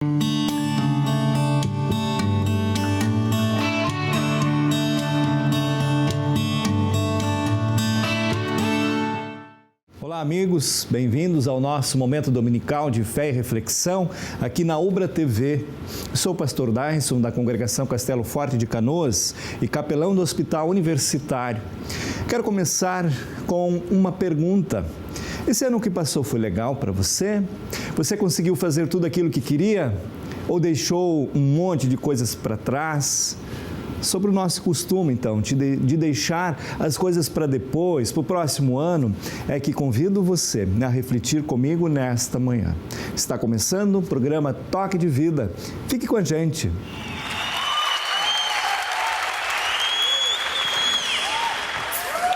Olá amigos, bem-vindos ao nosso momento dominical de fé e reflexão aqui na Ubra TV. Eu sou o pastor Darson da Congregação Castelo Forte de Canoas e capelão do Hospital Universitário. Quero começar com uma pergunta. Esse ano que passou foi legal para você? Você conseguiu fazer tudo aquilo que queria? Ou deixou um monte de coisas para trás? Sobre o nosso costume, então, de deixar as coisas para depois, para o próximo ano, é que convido você a refletir comigo nesta manhã. Está começando o programa Toque de Vida. Fique com a gente.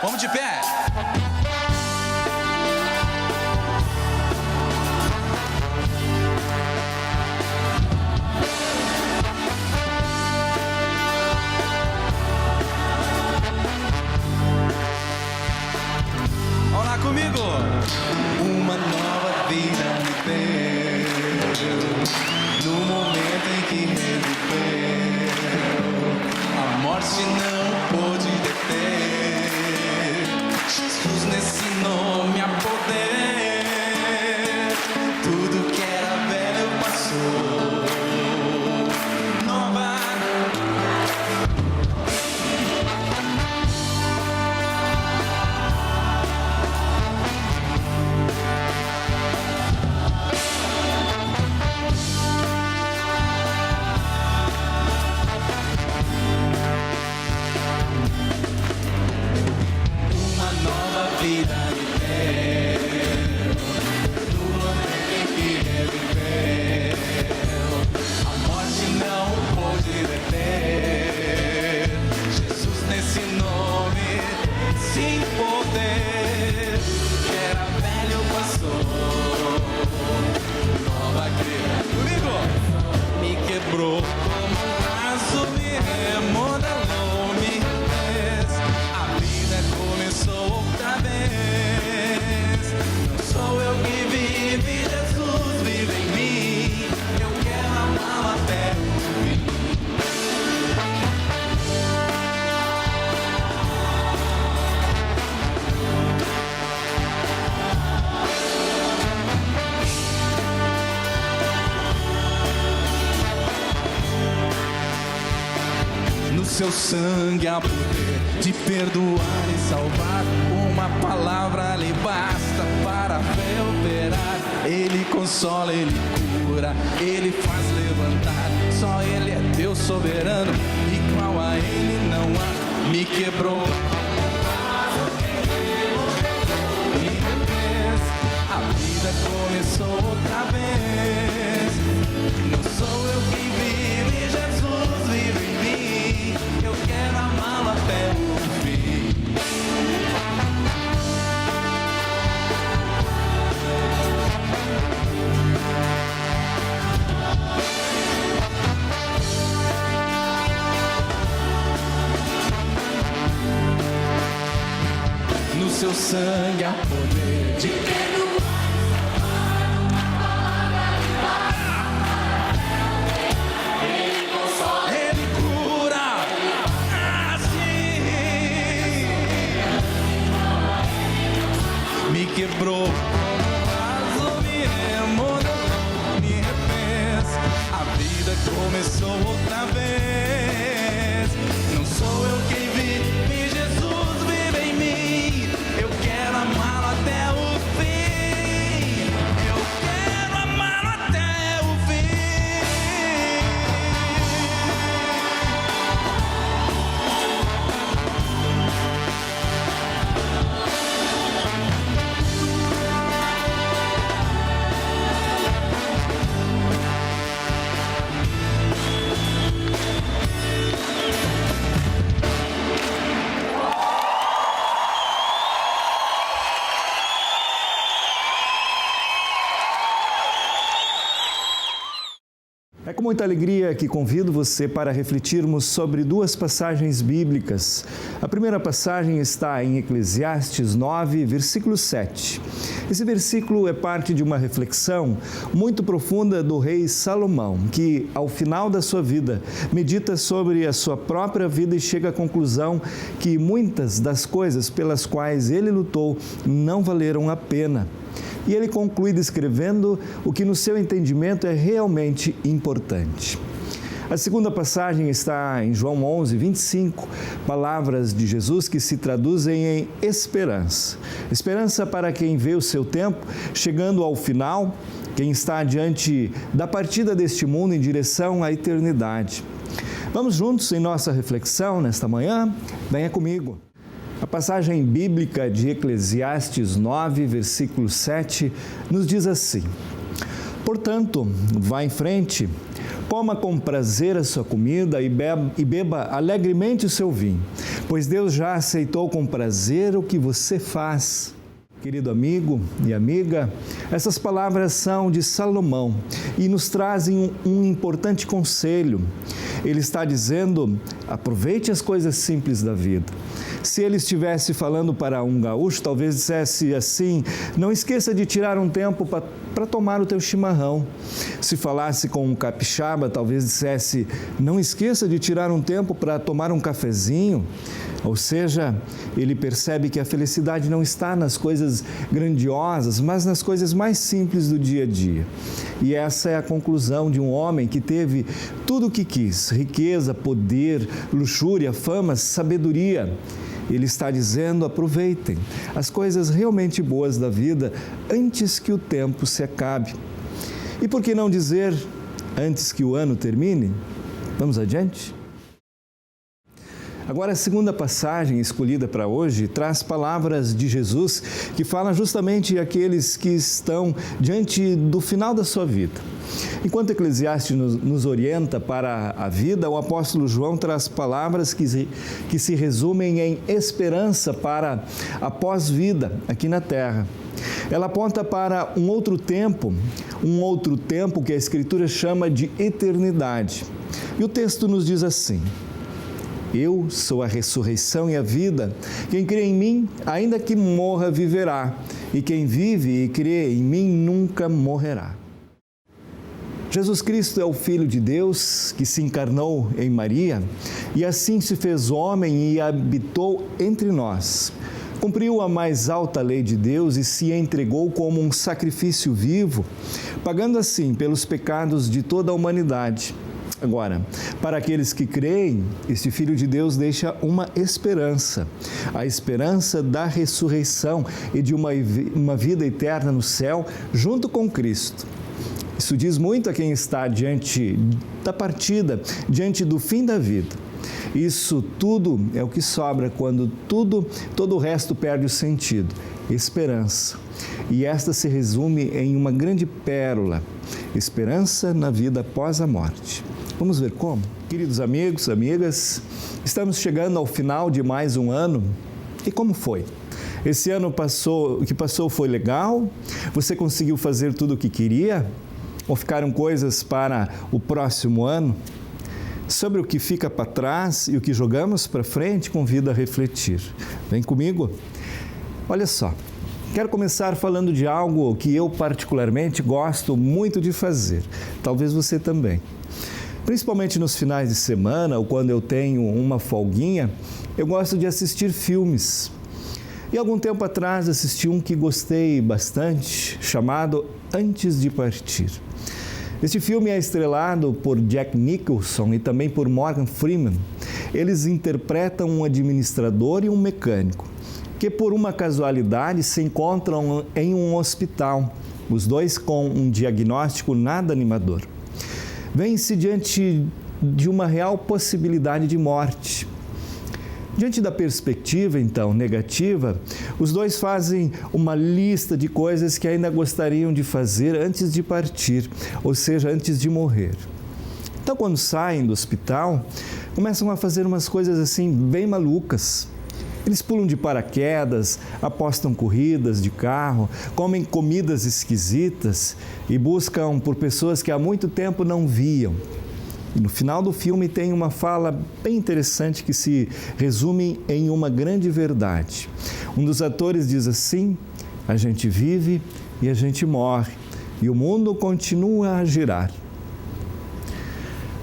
Vamos de pé. Comigo, uma nova vida me deu, no momento em que reviveu, a morte não pôde deter, Jesus nesse nome há poder, tudo que era velho passou, nova. Vida me deu, no momento em que reviveu, a morte não pôde deter, Jesus nesse nome, sem poder, que era velho passou, nova criatura, comigo, me quebrou como um vaso, me remodelou, me fez, a vida começou outra vez. Não sou eu que vive, Jesus vive em mim. Eu quero amá-lo até o fim. No seu sangue há poder de perdoar e salvar. Uma palavra lhe basta para a fé operar. Ele consola, ele cura, ele faz levantar. Só ele é Deus soberano, igual a ele não há. Me quebrou, me refez. A vida começou outra vez. Não sou eu quem vive, Jesus vive em mim. Eu quero amá-lo até o fim. No seu sangue há poder de perdoar e salvar. Ele consola, ele cura. Assim me quebrou como vaso, me remodelou, me refez. A vida começou outra vez. Não sou eu quem vive, Jesus vive em mim. Eu quero amá-lo até o fim. Eu quero amá-lo até o fim. É com muita alegria que convido você para refletirmos sobre duas passagens bíblicas. A primeira passagem está em Eclesiastes 9, versículo 7. Esse versículo é parte de uma reflexão muito profunda do rei Salomão, que, ao final da sua vida, medita sobre a sua própria vida e chega à conclusão que muitas das coisas pelas quais ele lutou não valeram a pena. E ele conclui descrevendo o que no seu entendimento é realmente importante. A segunda passagem está em João 11, 25, palavras de Jesus que se traduzem em esperança. Esperança para quem vê o seu tempo chegando ao final, quem está diante da partida deste mundo em direção à eternidade. Vamos juntos em nossa reflexão nesta manhã? Venha comigo. A passagem bíblica de Eclesiastes 9, versículo 7, nos diz assim: portanto, vá em frente, coma com prazer a sua comida e beba alegremente o seu vinho, pois Deus já aceitou com prazer o que você faz. Querido amigo e amiga, essas palavras são de Salomão e nos trazem um importante conselho. Ele está dizendo: aproveite as coisas simples da vida. Se ele estivesse falando para um gaúcho, talvez dissesse assim: não esqueça de tirar um tempo para tomar o teu chimarrão. Se falasse com um capixaba, talvez dissesse: não esqueça de tirar um tempo para tomar um cafezinho. Ou seja, ele percebe que a felicidade não está nas coisas grandiosas, mas nas coisas mais simples do dia a dia. E essa é a conclusão de um homem que teve tudo o que quis: riqueza, poder, luxúria, fama, sabedoria. Ele está dizendo: aproveitem as coisas realmente boas da vida antes que o tempo se acabe. E por que não dizer antes que o ano termine? Vamos adiante? Agora, a segunda passagem escolhida para hoje traz palavras de Jesus que falam justamente àqueles que estão diante do final da sua vida. Enquanto Eclesiastes nos orienta para a vida, o apóstolo João traz palavras que se resumem em esperança para a pós-vida aqui na terra. Ela aponta para um outro tempo que a Escritura chama de eternidade. E o texto nos diz assim: eu sou a ressurreição e a vida. Quem crê em mim, ainda que morra, viverá. E quem vive e crê em mim nunca morrerá. Jesus Cristo é o Filho de Deus que se encarnou em Maria e assim se fez homem e habitou entre nós. Cumpriu a mais alta lei de Deus e se entregou como um sacrifício vivo, pagando assim pelos pecados de toda a humanidade. Agora, para aqueles que creem, este Filho de Deus deixa uma esperança, a esperança da ressurreição e de uma vida eterna no céu junto com Cristo. Isso diz muito a quem está diante da partida, diante do fim da vida. Isso tudo é o que sobra quando todo o resto perde o sentido: esperança. E esta se resume em uma grande pérola: esperança na vida após a morte. Vamos ver como? Queridos amigos, amigas, estamos chegando ao final de mais um ano. E como foi? Esse ano que passou foi legal? Você conseguiu fazer tudo o que queria? Ou ficaram coisas para o próximo ano? Sobre o que fica para trás e o que jogamos para frente, convido a refletir. Vem comigo? Olha só, quero começar falando de algo que eu particularmente gosto muito de fazer. Talvez você também. Principalmente nos finais de semana ou quando eu tenho uma folguinha, eu gosto de assistir filmes. E algum tempo atrás assisti um que gostei bastante, chamado Antes de Partir. Este filme é estrelado por Jack Nicholson e também por Morgan Freeman. Eles interpretam um administrador e um mecânico, que por uma casualidade se encontram em um hospital, os dois com um diagnóstico nada animador. Vêm-se diante de uma real possibilidade de morte. Diante da perspectiva, então, negativa, os dois fazem uma lista de coisas que ainda gostariam de fazer antes de partir, ou seja, antes de morrer. Então, quando saem do hospital, começam a fazer umas coisas assim bem malucas. Eles pulam de paraquedas, apostam corridas de carro, comem comidas esquisitas e buscam por pessoas que há muito tempo não viam. E no final do filme tem uma fala bem interessante que se resume em uma grande verdade. Um dos atores diz assim: a gente vive e a gente morre, e o mundo continua a girar.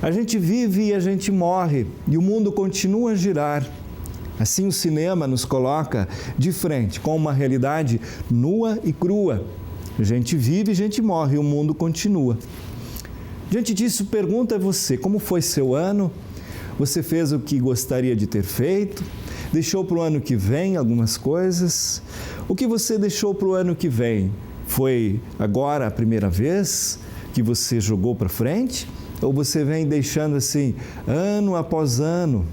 A gente vive e a gente morre, e o mundo continua a girar. Assim o cinema nos coloca de frente com uma realidade nua e crua. A gente vive e a gente morre, e o mundo continua. Diante disso, pergunta a você: como foi seu ano? Você fez o que gostaria de ter feito? Deixou para o ano que vem algumas coisas? O que você deixou para o ano que vem? Foi agora a primeira vez que você jogou para frente? Ou você vem deixando assim, ano após ano,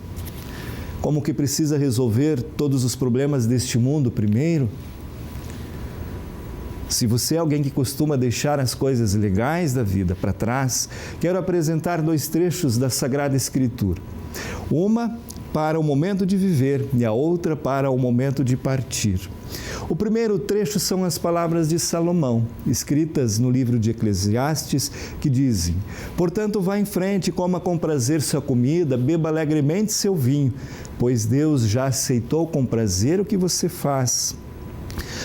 como que precisa resolver todos os problemas deste mundo primeiro? Se você é alguém que costuma deixar as coisas legais da vida para trás, quero apresentar 2 trechos da Sagrada Escritura. Uma para o momento de viver e a outra para o momento de partir. O primeiro trecho são as palavras de Salomão, escritas no livro de Eclesiastes, que dizem: portanto, vá em frente, coma com prazer sua comida, beba alegremente seu vinho, pois Deus já aceitou com prazer o que você faz.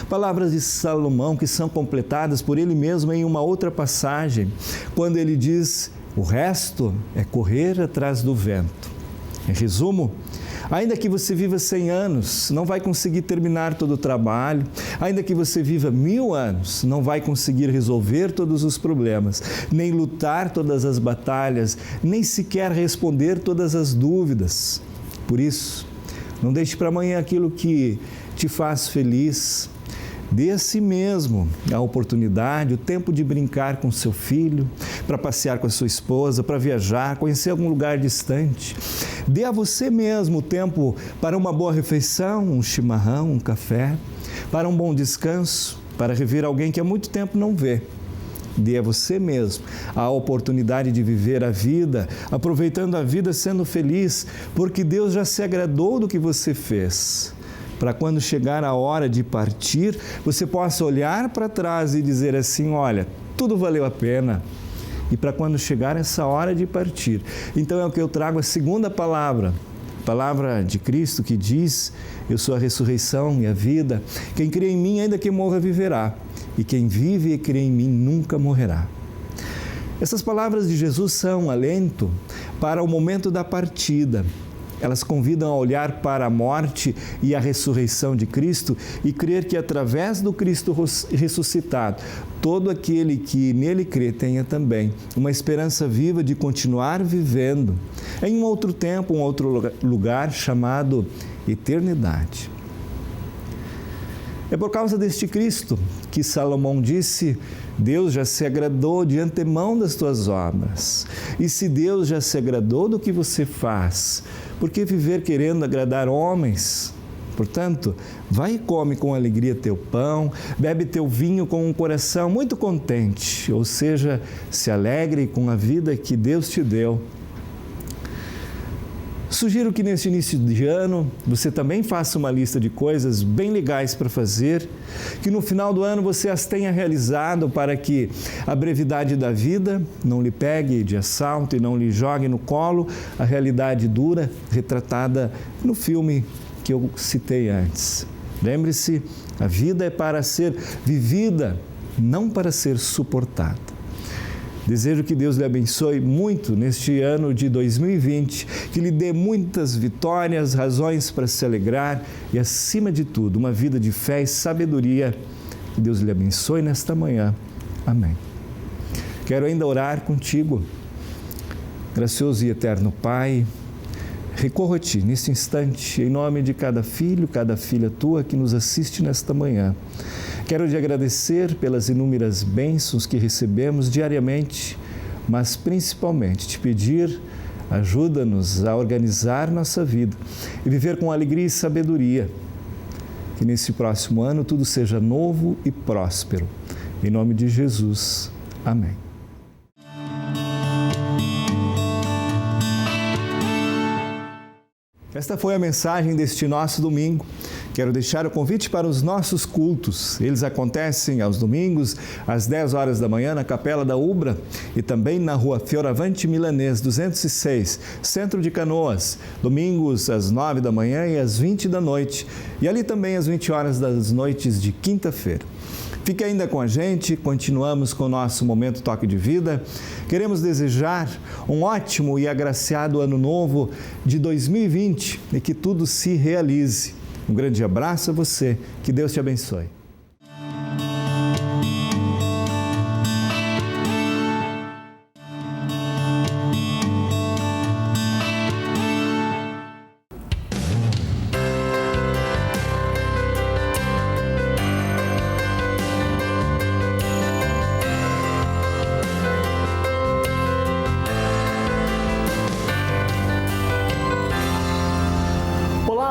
Palavras de Salomão que são completadas por ele mesmo em uma outra passagem, quando ele diz: o resto é correr atrás do vento. Em resumo, ainda que você viva 100 anos, não vai conseguir terminar todo o trabalho. Ainda que você viva 1000 anos, não vai conseguir resolver todos os problemas, nem lutar todas as batalhas, nem sequer responder todas as dúvidas. Por isso, não deixe para amanhã aquilo que te faz feliz. Dê a si mesmo a oportunidade, o tempo de brincar com seu filho, para passear com a sua esposa, para viajar, conhecer algum lugar distante. Dê a você mesmo o tempo para uma boa refeição, um chimarrão, um café, para um bom descanso, para rever alguém que há muito tempo não vê. Dê a você mesmo a oportunidade de viver a vida, aproveitando a vida, sendo feliz, porque Deus já se agradou do que você fez. Para quando chegar a hora de partir, você possa olhar para trás e dizer assim: olha, tudo valeu a pena. E para quando chegar essa hora de partir, então é o que eu trago a segunda palavra, palavra de Cristo que diz: eu sou a ressurreição e a vida. Quem crê em mim, ainda que morra, viverá. E quem vive e crê em mim, nunca morrerá. Essas palavras de Jesus são alento para o momento da partida. Elas convidam a olhar para a morte e a ressurreição de Cristo e crer que através do Cristo ressuscitado, todo aquele que nele crê tenha também uma esperança viva de continuar vivendo em um outro tempo, um outro lugar chamado eternidade. É por causa deste Cristo que Salomão disse: Deus já se agradou de antemão das tuas obras. E se Deus já se agradou do que você faz, por que viver querendo agradar homens? Portanto, vai e come com alegria teu pão, bebe teu vinho com um coração muito contente, ou seja, se alegre com a vida que Deus te deu. Sugiro que neste início de ano você também faça uma lista de coisas bem legais para fazer, que no final do ano você as tenha realizado para que a brevidade da vida não lhe pegue de assalto e não lhe jogue no colo a realidade dura retratada no filme que eu citei antes. Lembre-se, a vida é para ser vivida, não para ser suportada. Desejo que Deus lhe abençoe muito neste ano de 2020, que lhe dê muitas vitórias, razões para se alegrar e, acima de tudo, uma vida de fé e sabedoria. Que Deus lhe abençoe nesta manhã. Amém. Quero ainda orar contigo. Gracioso e eterno Pai, recorro a Ti neste instante, em nome de cada filho, cada filha Tua que nos assiste nesta manhã. Quero te agradecer pelas inúmeras bênçãos que recebemos diariamente, mas principalmente te pedir, ajuda-nos a organizar nossa vida e viver com alegria e sabedoria. Que nesse próximo ano tudo seja novo e próspero. Em nome de Jesus. Amém. Esta foi a mensagem deste nosso domingo. Quero deixar o convite para os nossos cultos. Eles acontecem aos domingos, às 10 horas da manhã, na Capela da Ubra e também na Rua Fioravante Milanês, 206, Centro de Canoas. Domingos, às 9 da manhã e às 20 da noite. E ali também às 20 horas das noites de quinta-feira. Fique ainda com a gente, continuamos com o nosso Momento Toque de Vida. Queremos desejar um ótimo e agraciado ano novo de 2020 e que tudo se realize. Um grande abraço a você, que Deus te abençoe.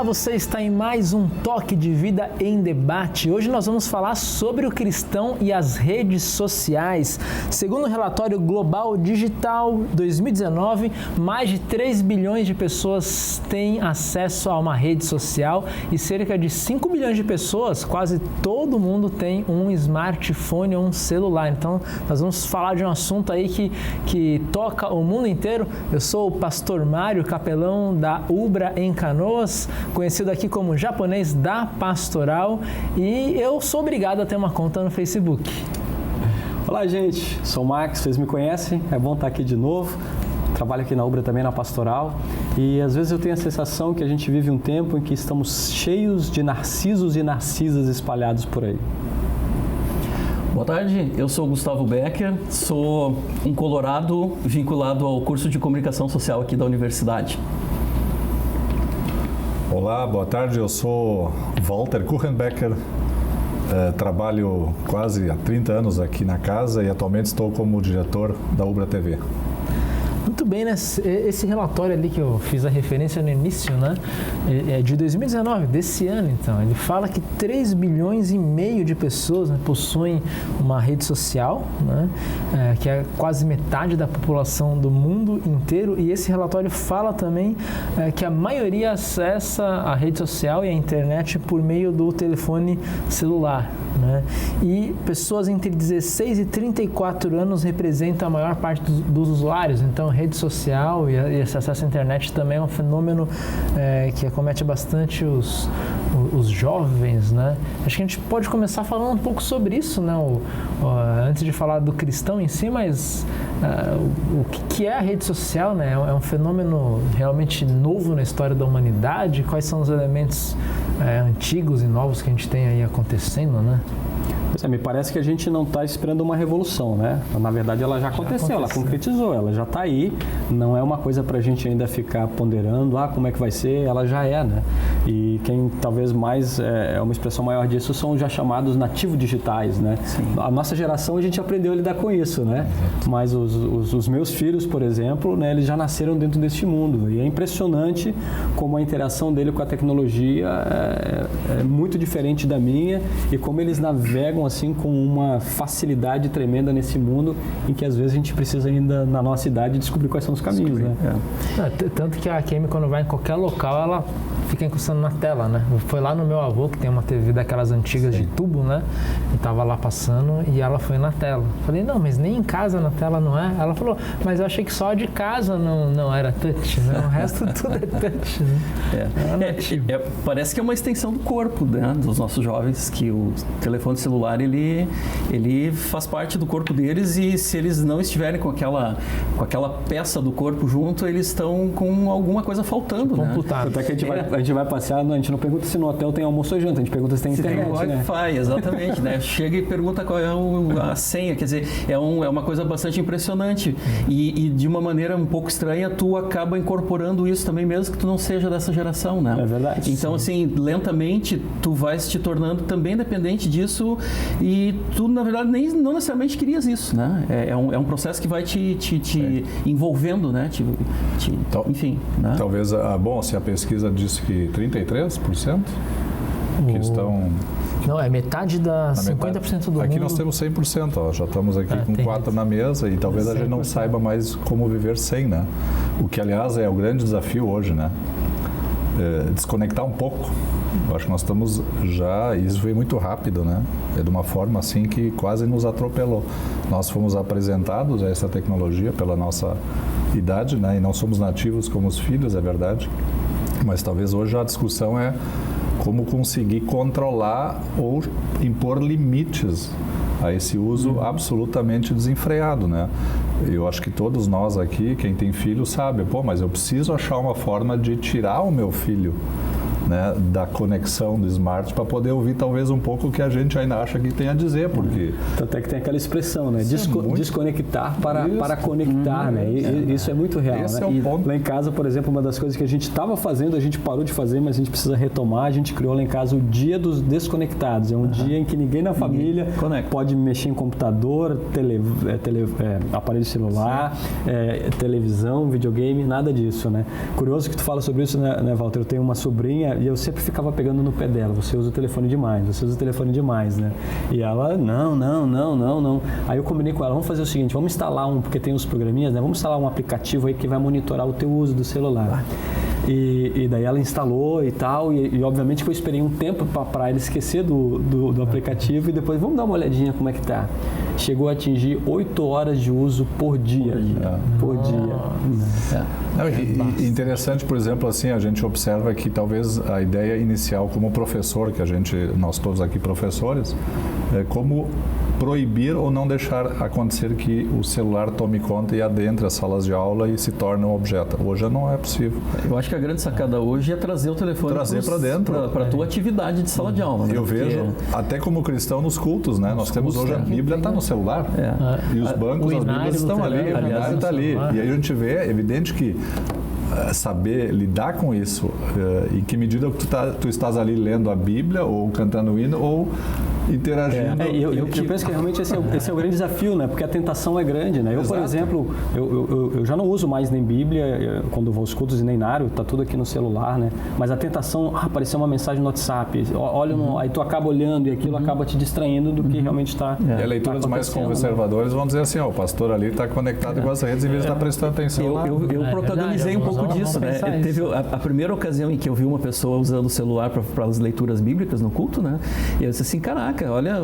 Você está em mais um Toque de Vida em Debate. Hoje nós vamos falar sobre o cristão e as redes sociais. Segundo o relatório Global Digital 2019, mais de 3 bilhões de pessoas têm acesso a uma rede social e cerca de 5 bilhões de pessoas, quase todo mundo tem um smartphone ou um celular. Então, nós vamos falar de um assunto aí que toca o mundo inteiro. Eu sou o pastor Mário, capelão da Ubra em Canoas, conhecido aqui como japonês da Pastoral, e eu sou obrigado a ter uma conta no Facebook. Olá, gente, sou o Max, vocês me conhecem, é bom estar aqui de novo. Trabalho aqui na Ubra também na Pastoral e às vezes eu tenho a sensação que a gente vive um tempo em que estamos cheios de narcisos e narcisas espalhados por aí. Boa tarde, eu sou o Gustavo Becker, sou um colorado vinculado ao curso de comunicação social aqui da universidade. Olá, boa tarde, eu sou Walter Kuchenbecker, trabalho quase há 30 anos aqui na casa e atualmente estou como diretor da Ubra TV. Muito bem, né? Esse relatório ali que eu fiz a referência no início, né? É de 2019, desse ano, então. Ele fala que 3 bilhões e meio de pessoas, né, possuem uma rede social, né? Que é quase metade da população do mundo inteiro. E esse relatório fala também que a maioria acessa a rede social e a internet por meio do telefone celular, né? E pessoas entre 16 e 34 anos representam a maior parte dos usuários. Então, rede social e esse acesso à internet também é um fenômeno que acomete bastante os jovens, né? Acho que a gente pode começar falando um pouco sobre isso, né? Antes de falar do cristão em si, mas o que é a rede social, né? É um fenômeno realmente novo na história da humanidade? Quais são os elementos antigos e novos que a gente tem aí acontecendo, né? Pois é, me parece que a gente não está esperando uma revolução, né? Na verdade, ela já aconteceu, ela concretizou, ela já está aí. Não é uma coisa para a gente ainda ficar ponderando, como é que vai ser, ela já é, né? E quem talvez mais é uma expressão maior disso são os já chamados nativos digitais, né? Sim. A nossa geração, a gente aprendeu a lidar com isso, né? Mas os meus filhos, por exemplo, né, eles já nasceram dentro deste mundo. E é impressionante como a interação dele com a tecnologia é muito diferente da minha e como eles navegam assim com uma facilidade tremenda nesse mundo em que às vezes a gente precisa ainda na nossa idade descobrir quais são os caminhos, né? Tanto que a Kemi, quando vai em qualquer local, ela fica encostando na tela, né? Foi lá no meu avô, que tem uma TV daquelas antigas de tubo, né? E tava lá passando e ela foi na tela. Falei, não, mas nem em casa na tela não é? Ela falou, mas eu achei que só de casa não era touch, né? O resto tudo é touch, né? Parece que é uma extensão do corpo, né? Dos nossos jovens, que o telefone celular ele faz parte do corpo deles e se eles não estiverem com aquela peça do corpo junto, eles estão com alguma coisa faltando, né? Até que a gente vai passear, a gente não pergunta se no hotel tem almoço ou janta, a gente pergunta se tem internet, tem Wi-Fi, né? Exatamente, né? Chega e pergunta qual é a senha, quer dizer, é uma coisa bastante impressionante e de uma maneira um pouco estranha, tu acaba incorporando isso também, mesmo que tu não seja dessa geração, né? É verdade. Então, assim, lentamente, tu vais te tornando também dependente disso e tu, na verdade, não necessariamente querias isso, né? É um processo que vai te envolvendo, né? Enfim, né? Talvez, se a pesquisa disse que 33% que estão... Não, é metade da 50% do mundo. Aqui nós temos 100%, ó, já estamos aqui com 4 na mesa e talvez a gente não saiba mais como viver sem, né? O que, aliás, é o grande desafio hoje, né? desconectar um pouco. Eu acho que nós estamos já, isso foi muito rápido, né? É de uma forma assim que quase nos atropelou. Nós fomos apresentados a essa tecnologia pela nossa idade, né? E não somos nativos como os filhos, é verdade. Mas talvez hoje a discussão é como conseguir controlar ou impor limites a esse uso absolutamente desenfreado, né? Eu acho que todos nós aqui, quem tem filho, sabe, mas eu preciso achar uma forma de tirar o meu filho, né, da conexão do smart para poder ouvir talvez um pouco o que a gente ainda acha que tem a dizer, porque... Tanto é que tem aquela expressão, né? Desconectar para conectar, né? Isso é muito real, esse né? é o ponto. Lá em casa, por exemplo, uma das coisas que a gente estava fazendo, a gente parou de fazer, mas a gente precisa retomar, a gente criou lá em casa o Dia dos Desconectados. É um dia em que ninguém na família pode mexer em computador, aparelho celular, televisão, videogame, nada disso, né? Curioso que tu fala sobre isso, né, Walter? Eu tenho uma sobrinha e eu sempre ficava pegando no pé dela, você usa o telefone demais, né? E ela, não. Aí eu combinei com ela, vamos fazer o seguinte, vamos instalar porque tem os programinhas, né? Vamos instalar um aplicativo aí que vai monitorar o teu uso do celular. E daí ela instalou e tal, e obviamente que eu esperei um tempo para ela esquecer do aplicativo e depois vamos dar uma olhadinha como é que tá. Chegou a atingir 8 horas de uso por dia. Por dia. Interessante, por exemplo, assim, a gente observa que talvez a ideia inicial como professor, nós todos aqui professores, é como proibir ou não deixar acontecer que o celular tome conta e adentre as salas de aula e se torne um objeto. Hoje não é possível. Eu acho que a grande sacada hoje é trazer o telefone para dentro, para a tua atividade de sala de aula. Né? Eu vejo, até como cristão, nos cultos, né? Nós temos hoje a Bíblia está no celular e os bancos, as Bíblias estão ali, o inário está ali. E aí a gente vê, é evidente que saber lidar com isso, em que medida tu estás ali lendo a Bíblia ou cantando o hino ou interagindo. Eu penso que realmente esse é o grande desafio, né? Porque a tentação é grande, né? Eu, por exemplo, eu já não uso mais nem Bíblia quando eu vou aos cultos e nem inário, tá tudo aqui no celular, né? Mas a tentação, apareceu uma mensagem no WhatsApp, olha, aí tu acaba olhando e aquilo acaba te distraindo do que realmente está. E a leitura dos mais conservadores vão dizer assim, o pastor ali está conectado com as redes em vez de estar prestando atenção. Eu protagonizei um pouco disso, né? Teve a primeira ocasião em que eu vi uma pessoa usando o celular para as leituras bíblicas no culto, né? E eu disse assim, caraca, olha,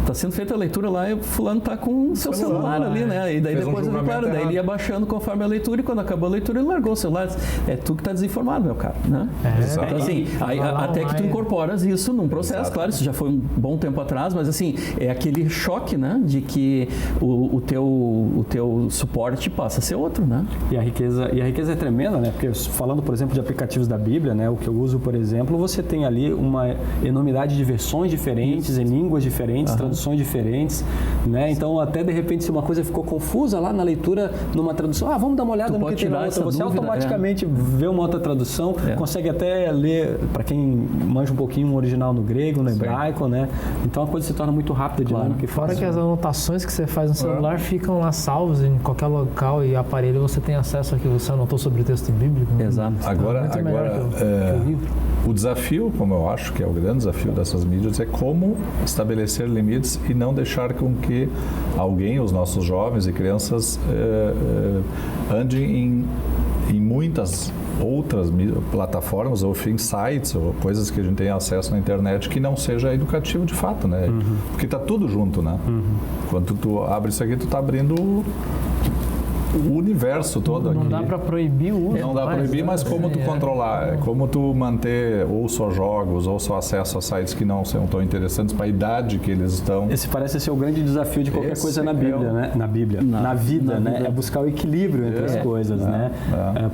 tá sendo feita a leitura lá e o fulano tá com o seu celular ali, né? E daí depois, daí ele ia baixando conforme a leitura e quando acabou a leitura ele largou o celular. É tu que tá desinformado, meu cara, né? Então assim, até que tu incorporas isso num processo, claro, isso já foi um bom tempo atrás, mas assim, é aquele choque, né? De que o teu suporte passa a ser outro, né? E a riqueza é tremenda, né? Porque falando, por exemplo, de aplicativos da Bíblia, né? O que eu uso, por exemplo, você tem ali uma enormidade de versões diferentes, em línguas diferentes, traduções diferentes, né? Então, até de repente, se uma coisa ficou confusa lá na leitura, numa tradução, vamos dar uma olhada no que tem na outra, você automaticamente vê uma outra tradução, consegue até ler, para quem manja um pouquinho, um original no grego, no hebraico, né? Então, a coisa se torna muito rápida, dinâmica e fora que as anotações que você faz no celular ficam lá salvas em qualquer local e aparelho, você tem acesso ao que você anotou sobre o texto bíblico. Né? Exato. Agora o desafio, como eu acho que é o grande desafio dessas mídias, é como estabelecer limites e não deixar com que alguém, os nossos jovens e crianças, andem em muitas outras plataformas ou sites ou coisas que a gente tem acesso na internet que não seja educativo de fato, né? Porque está tudo junto, né? Quando tu abre isso aqui, tu está abrindo o universo todo aqui. Não dá para proibir o uso. Não dá para proibir, mas como tu controlar? Como tu manter ou só jogos ou só acesso a sites que não são tão interessantes para a idade que eles estão. Esse parece ser o grande desafio de qualquer coisa na Bíblia, né? Na vida, né? É buscar o equilíbrio entre as coisas, né?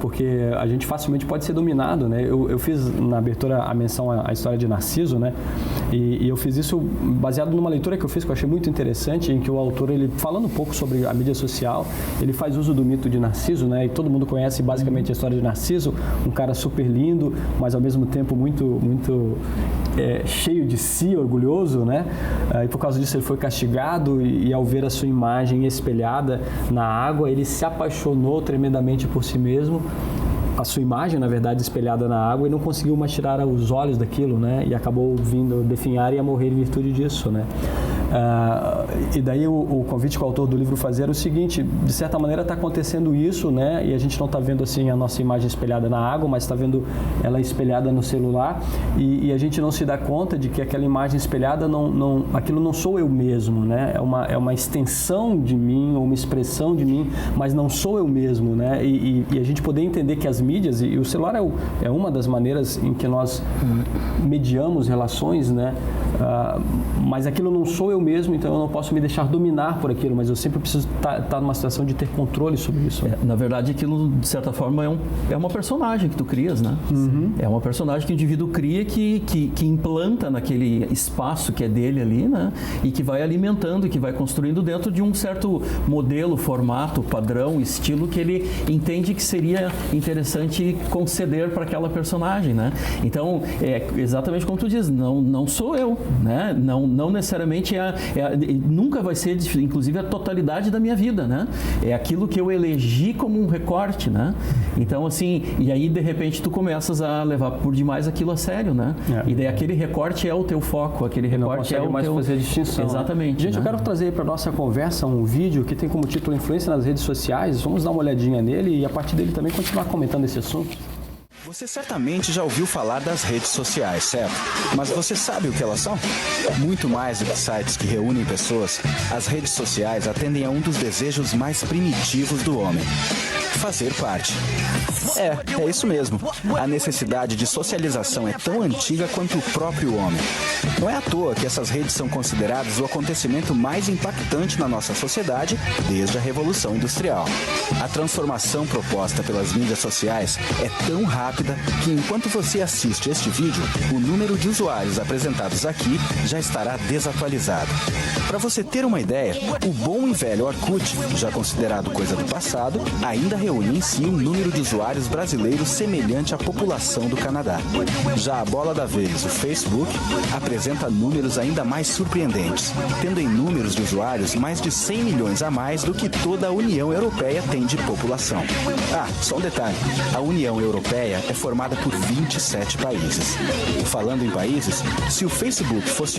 Porque a gente facilmente pode ser dominado, né? Eu fiz na abertura a menção à história de Narciso, né? E eu fiz isso baseado numa leitura que eu fiz que eu achei muito interessante, em que o autor, ele falando um pouco sobre a mídia social, ele faz uso do mito de Narciso, né? E todo mundo conhece basicamente a história de Narciso, um cara super lindo, mas ao mesmo tempo muito cheio de si, orgulhoso, né? E por causa disso ele foi castigado e ao ver a sua imagem espelhada na água, ele se apaixonou tremendamente por si mesmo. A sua imagem, na verdade, espelhada na água, e não conseguiu mais tirar os olhos daquilo, né? E acabou vindo definhar e a morrer em virtude disso, né? E daí o convite que o autor do livro fazia era o seguinte: de certa maneira está acontecendo isso, né? E a gente não está vendo assim a nossa imagem espelhada na água, mas está vendo ela espelhada no celular, e a gente não se dá conta de que aquela imagem espelhada aquilo não sou eu mesmo, né? É uma extensão de mim, ou uma expressão de mim, mas não sou eu mesmo, né? E a gente poder entender que as mídias, e o celular é uma das maneiras em que nós mediamos relações, né? Mas aquilo não sou eu mesmo, então eu não posso me deixar dominar por aquilo, mas eu sempre preciso estar numa situação de ter controle sobre isso. Na verdade, aquilo, de certa forma, é uma personagem que tu crias, né? É uma personagem que o indivíduo cria, que implanta naquele espaço que é dele ali, né? E que vai alimentando, e que vai construindo dentro de um certo modelo, formato, padrão, estilo que ele entende que seria interessante conceder para aquela personagem, né? Então, é exatamente como tu diz, não sou eu, né? Não necessariamente nunca vai ser, inclusive, a totalidade da minha vida, né? É aquilo que eu elegi como um recorte, né? Então, assim, e aí, de repente, tu começas a levar por demais aquilo a sério, né? E daí aquele recorte é o teu foco, aquele recorte é o mais teu... fazer a distinção. Exatamente. Gente, né? eu quero trazer para nossa conversa um vídeo que tem como título Influência nas redes sociais. Vamos dar uma olhadinha nele e a partir dele também continuar comentando esse assunto. Você certamente já ouviu falar das redes sociais, certo? Mas você sabe o que elas são? Muito mais do que sites que reúnem pessoas, as redes sociais atendem a um dos desejos mais primitivos do homem: fazer parte. É isso mesmo. A necessidade de socialização é tão antiga quanto o próprio homem. Não é à toa que essas redes são consideradas o acontecimento mais impactante na nossa sociedade desde a Revolução Industrial. A transformação proposta pelas mídias sociais é tão rápida que, enquanto você assiste este vídeo, o número de usuários apresentados aqui já estará desatualizado. Para você ter uma ideia, o bom e velho Orkut, já considerado coisa do passado, ainda reúne em si um número de usuários brasileiros semelhante à população do Canadá. Já a bola da vez, o Facebook, apresenta números ainda mais surpreendentes, tendo em números de usuários mais de 100 milhões a mais do que toda a União Europeia tem de população. Só um detalhe, a União Europeia é formada por 27 países. Falando em países, se o Facebook fosse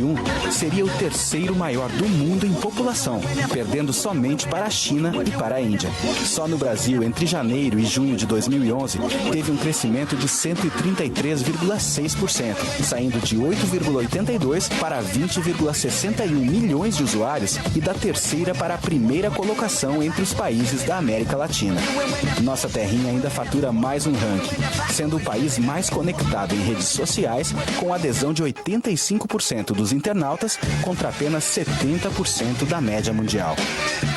seria o terceiro maior do mundo em população, perdendo somente para a China e para a Índia. Só no Brasil, entre janeiro e junho de 2011, teve um crescimento de 133,6%, saindo de 8,82 para 20,61 milhões de usuários e da terceira para a primeira colocação entre os países da América Latina. Nossa terrinha ainda fatura mais um ranking, sendo o país mais conectado em redes sociais, com adesão de 85% dos internautas contra apenas 70% da média mundial.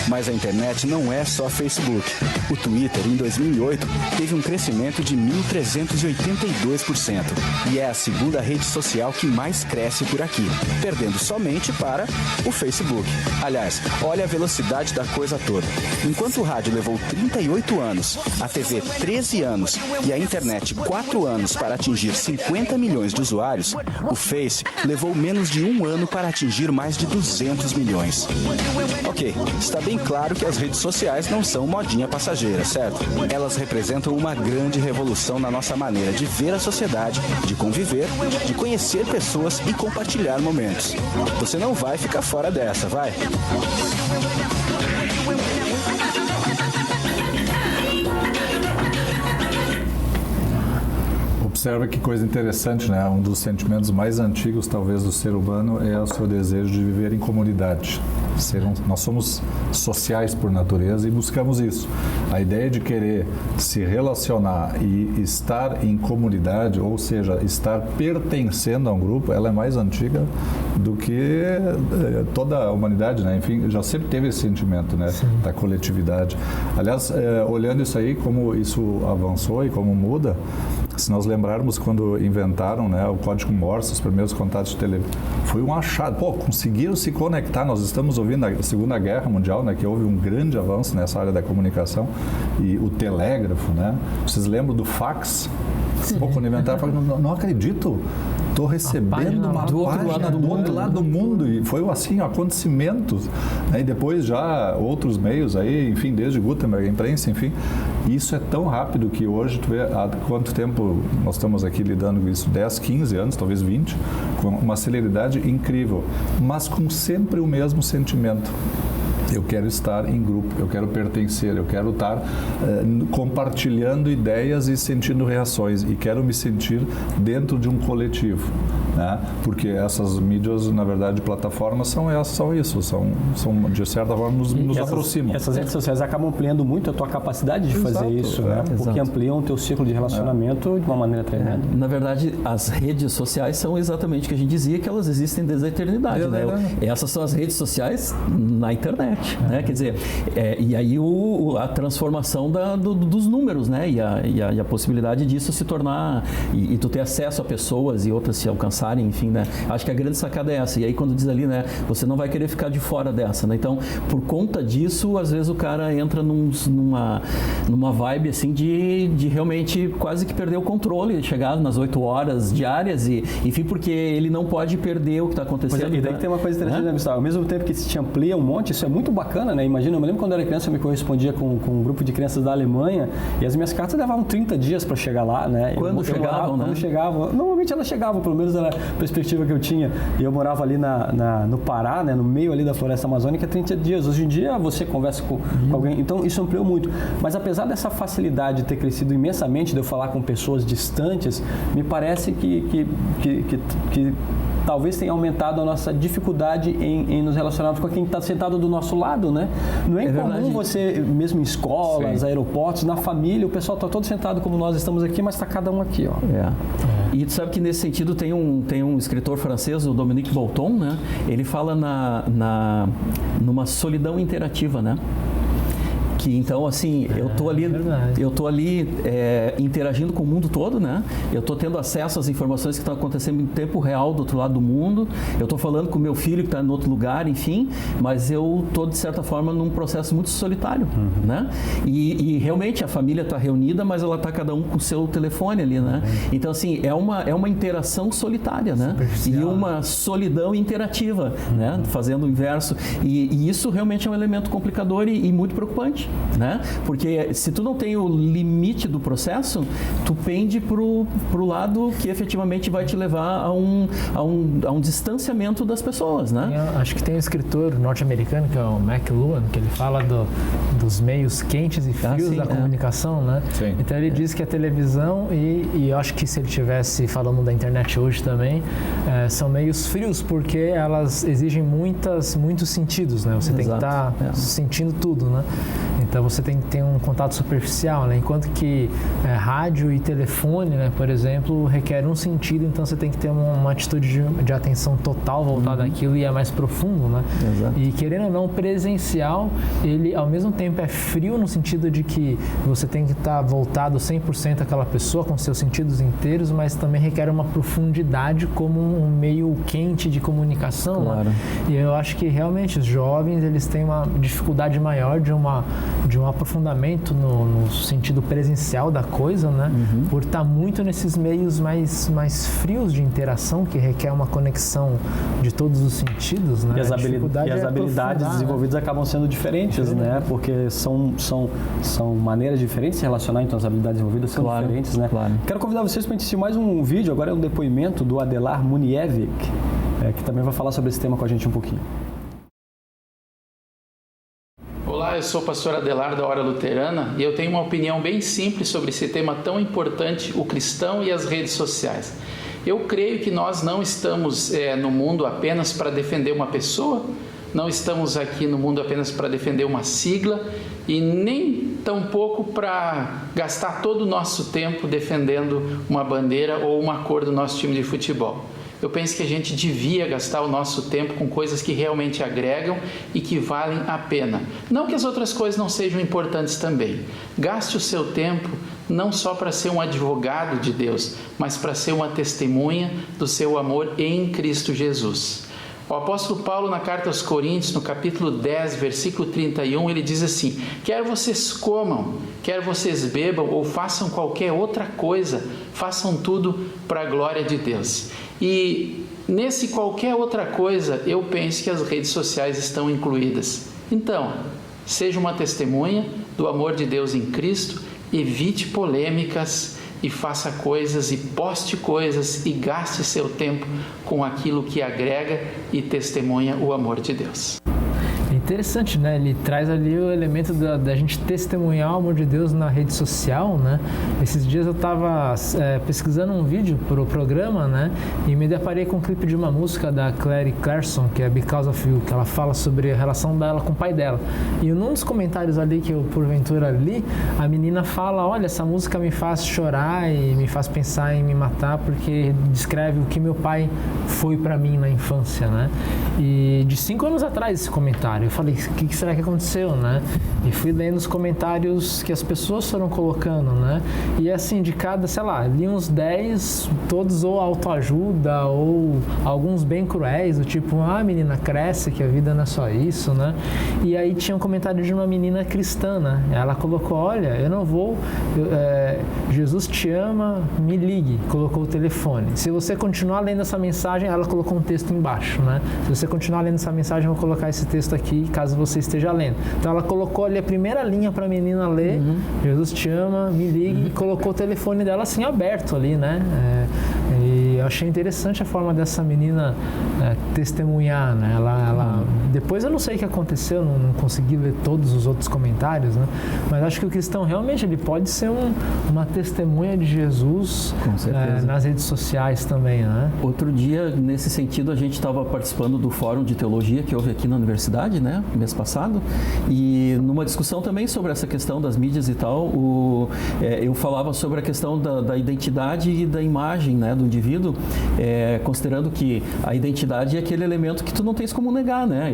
Mas a internet não é só Facebook. O Twitter, em 2008, teve um crescimento de 1.382% e é a segunda rede social que mais cresce por aqui, perdendo somente para o Facebook. Aliás, olha a velocidade da coisa toda. Enquanto o rádio levou 38 anos, a TV 13 anos e a internet 4 anos para atingir 50 milhões de usuários, o Face levou menos de um ano para atingir mais de 200 milhões. Ok, está bem claro que as redes sociais não são modinha passageira, certo? Elas representam uma grande revolução na nossa maneira de ver a sociedade, de conviver, de conhecer pessoas e compartilhar momentos. Você não vai ficar fora dessa, vai? Observa que coisa interessante, né? Um dos sentimentos mais antigos, talvez, do ser humano é o seu desejo de viver em comunidade. Nós somos sociais por natureza e buscamos isso. A ideia de querer se relacionar e estar em comunidade, ou seja, estar pertencendo a um grupo, ela é mais antiga do que toda a humanidade, né? Enfim, já sempre teve esse sentimento, né? Da coletividade. Aliás, olhando isso aí, como isso avançou e como muda, se nós lembrarmos quando inventaram, né, o código Morse, os primeiros contatos de telefone, foi um achado. Conseguiram se conectar. Nós estamos ouvindo a Segunda Guerra Mundial, né, que houve um grande avanço nessa área da comunicação, e o telégrafo, né? Vocês lembram do fax? Quando inventaram, eu falei, não acredito. Estou recebendo uma página do outro lado do mundo. E foi assim, acontecimentos. E depois já outros meios aí, enfim, desde Gutenberg, a imprensa, enfim. E isso é tão rápido que hoje, tu vê há quanto tempo nós estamos aqui lidando com isso, 10, 15 anos, talvez 20, com uma celeridade incrível, mas com sempre o mesmo sentimento. Eu quero estar em grupo, eu quero pertencer, eu quero estar compartilhando ideias e sentindo reações, e quero me sentir dentro de um coletivo, né? Porque essas mídias, na verdade, plataformas são isso, são de certa forma nos aproximam. Essas redes sociais acabam ampliando muito a tua capacidade de fazer isso, né? Porque ampliam o teu ciclo de relacionamento de uma maneira tremenda. Na verdade, as redes sociais são exatamente o que a gente dizia, que elas existem desde a eternidade, né? Essas são as redes sociais na internet. Né? Quer dizer, e aí a transformação dos números, né? E a possibilidade disso se tornar, e tu ter acesso a pessoas e outras se alcançarem, enfim, né? Acho que a grande sacada é essa. E aí quando diz ali, né? Você não vai querer ficar de fora dessa, né? Então, por conta disso, às vezes o cara entra numa vibe assim de realmente quase que perder o controle, chegar nas 8 horas diárias e, enfim, porque ele não pode perder o que está acontecendo. E daí tem uma coisa interessante, né, Gustavo? Ao mesmo tempo que se te amplia um monte, isso é muito bacana, né? Imagina, eu me lembro quando eu era criança, eu me correspondia com um grupo de crianças da Alemanha e as minhas cartas levavam 30 dias para chegar lá, né? Quando chegavam, normalmente elas chegavam, pelo menos era a perspectiva que eu tinha. E eu morava ali no Pará, né? No meio ali da floresta amazônica, 30 dias. Hoje em dia você conversa com alguém, então isso ampliou muito. Mas apesar dessa facilidade de ter crescido imensamente, de eu falar com pessoas distantes, me parece que talvez tenha aumentado a nossa dificuldade em nos relacionarmos com quem está sentado do nosso lado, né? Não é incomum verdade. Você, mesmo em escolas, aeroportos, na família, o pessoal está todo sentado como nós estamos aqui, mas está cada um aqui, ó. E tu sabe que nesse sentido tem um escritor francês, o Dominique Bolton, né? Ele fala numa solidão interativa, né? Que então, assim, eu tô ali interagindo com o mundo todo, né? Eu tô tendo acesso às informações que estão acontecendo em tempo real do outro lado do mundo. Eu tô falando com o meu filho que está em outro lugar, enfim, mas eu tô, de certa forma, num processo muito solitário, né? E realmente a família está reunida, mas ela está cada um com o seu telefone ali, né? Então, assim, é uma interação solitária, né? E uma solidão interativa, né? Fazendo o inverso. E isso realmente é um elemento complicador e muito preocupante. Né? Porque se tu não tem o limite do processo, tu pende pro lado que efetivamente vai te levar a um distanciamento das pessoas, né? Acho que tem um escritor norte-americano que é o McLuhan, que ele fala dos meios quentes e frios da comunicação, né? Sim. Então ele diz que a televisão e eu acho que se ele estivesse falando da internet hoje também, são meios frios porque elas exigem muitos sentidos, né? Você tem que estar sentindo tudo, né? Então você tem que ter um contato superficial, né? Enquanto que rádio e telefone, né, por exemplo, requer um sentido, então você tem que ter uma atitude de atenção total voltada àquilo e é mais profundo, né? Exato. E querendo ou não, presencial, ele ao mesmo tempo é frio no sentido de que você tem que estar voltado 100% àquela pessoa com seus sentidos inteiros, mas também requer uma profundidade como um meio quente de comunicação, claro. Né? E eu acho que realmente os jovens, eles têm uma dificuldade maior de um aprofundamento no sentido presencial da coisa, né? Por estar muito nesses meios mais frios de interação, que requer uma conexão de todos os sentidos, né? E as habilidades desenvolvidas acabam sendo diferentes, né? Porque são maneiras diferentes de se relacionar, então as habilidades envolvidas são diferentes, né? Claro. Quero convidar vocês para assistir mais um vídeo, agora é um depoimento do Adelar Munievich, que também vai falar sobre esse tema com a gente um pouquinho. Olá, eu sou o pastor Adelar da Hora Luterana e eu tenho uma opinião bem simples sobre esse tema tão importante, o cristão e as redes sociais. Eu creio que nós não estamos no mundo apenas para defender uma pessoa, não estamos aqui no mundo apenas para defender uma sigla e nem tampouco para gastar todo o nosso tempo defendendo uma bandeira ou uma cor do nosso time de futebol. Eu penso que a gente devia gastar o nosso tempo com coisas que realmente agregam e que valem a pena. Não que as outras coisas não sejam importantes também. Gaste o seu tempo não só para ser um advogado de Deus, mas para ser uma testemunha do seu amor em Cristo Jesus. O apóstolo Paulo, na carta aos Coríntios, no capítulo 10, versículo 31, ele diz assim: quer vocês comam, quer vocês bebam ou façam qualquer outra coisa, façam tudo para a glória de Deus. E nesse qualquer outra coisa, eu penso que as redes sociais estão incluídas. Então, seja uma testemunha do amor de Deus em Cristo evite polêmicas e faça coisas e poste coisas e gaste seu tempo com aquilo que agrega e testemunha o amor de Deus. Interessante, né? Ele traz ali o elemento da gente testemunhar o amor de Deus na rede social, né? Esses dias eu estava pesquisando um vídeo para o programa, né? E me deparei com um clipe de uma música da Claire Clarkson, que é Because of You, que ela fala sobre a relação dela com o pai dela. E num dos comentários ali que eu porventura li, a menina fala: olha, essa música me faz chorar e me faz pensar em me matar porque descreve o que meu pai foi para mim na infância, né? E de 5 anos atrás esse comentário, eu falei, o que será que aconteceu, né? E fui lendo os comentários que as pessoas foram colocando, né? E assim, de cada, sei lá, li uns 10, todos ou autoajuda ou alguns bem cruéis, do tipo, menina, cresce, que a vida não é só isso, né? E aí tinha um comentário de uma menina cristã, né? Ela colocou, olha, eu não vou, Jesus te ama, me ligue, colocou o telefone. Se você continuar lendo essa mensagem, ela colocou um texto embaixo, né? Se você continuar lendo essa mensagem, eu vou colocar esse texto aqui, caso você esteja lendo. Então ela colocou ali a primeira linha para a menina ler, Jesus te ama, me ligue, e colocou o telefone dela assim aberto ali, né? E eu achei interessante a forma dessa menina testemunhar, né? Ela depois eu não sei o que aconteceu, não consegui ler todos os outros comentários, né? Mas acho que o cristão realmente ele pode ser uma testemunha de Jesus nas redes sociais também, né? Outro dia, nesse sentido, a gente estava participando do Fórum de Teologia que houve aqui na universidade, né, mês passado, e numa discussão também sobre essa questão das mídias e tal, eu falava sobre a questão da identidade e da imagem, né, do indivíduo, considerando que a identidade é aquele elemento que tu não tens como negar, né?